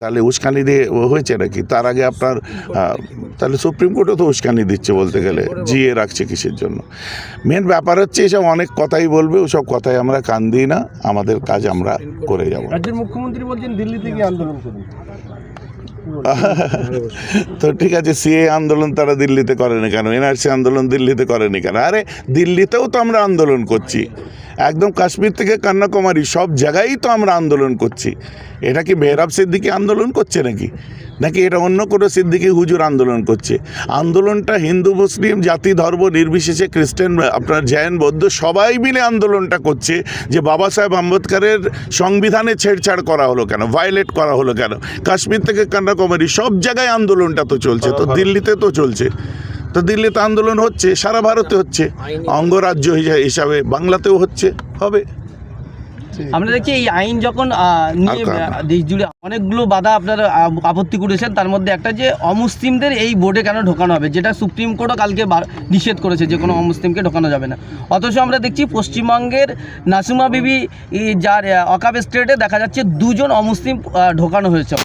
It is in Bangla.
তাহলে উস্কানি দিয়ে হয়েছে নাকি? তার আগে আপনার তাহলে সুপ্রিম কোর্টও তো উস্কানি দিচ্ছে বলতে গেলে, জিয়ে রাখছে কিসের জন্য? মেন ব্যাপার হচ্ছে এসব অনেক কথাই বলবে, ওসব কথাই আমরা কান দিই না, আমাদের কাজ আমরা করে যাব। রাজ্যের মুখ্যমন্ত্রী বলছেন দিল্লিতে গিয়ে আন্দোলন করুন। তো ঠিক আছে, সিএ আন্দোলন তারা দিল্লিতে করেনি কেন? এনআরসি আন্দোলন দিল্লিতে করেনি কেন? আরে দিল্লিতেও তো আমরা আন্দোলন করছি, একদম কাশ্মীর থেকে কন্যাকুমারী সব জায়গায়ই তো আমরা আন্দোলন করছি। এটা কি মেহরাব সিদ্দিকী আন্দোলন করছে নাকি এটা অন্য কোনো সিদ্দিকী হুজুর আন্দোলন করছে? আন্দোলনটা হিন্দু মুসলিম জাতি ধর্ম নির্বিশেষে, খ্রিস্টান আপনার জৈন বৌদ্ধ সবাই মিলে আন্দোলনটা করছে যে বাবা সাহেব আম্বেদকরের সংবিধানে ছেড়ছাড় করা হলো কেন, ভায়োলেট করা হলো কেন? কাশ্মীর থেকে কন্যাকুমারী সব জায়গায় আন্দোলনটা তো চলছে, তো দিল্লিতে তো চলছে। তো দিল্লিতে আন্দোলন হচ্ছে, সারা ভারতে হচ্ছে, অঙ্গরাজ্য হিসাবে বাংলাতেও হচ্ছে, হবে। আমরা দেখছি এই আইন যখন নিয়ে দেশ জুড়ে অনেকগুলো বাধা আপনারা আপত্তি করেছেন, তার মধ্যে একটা যে অমুসলিমদের এই বোর্ডে কেন ঢোকানো হবে, যেটা সুপ্রিম কোর্টও কালকে নিষেধ করেছে যে কোনো অমুসলিমকে ঢোকানো যাবে না। অথচ আমরা দেখছি পশ্চিমবঙ্গের নাসিমা বিবি যার ওয়াকফ স্টেটে দেখা যাচ্ছে 2 জন অমুসলিম ঢোকানো হয়েছে।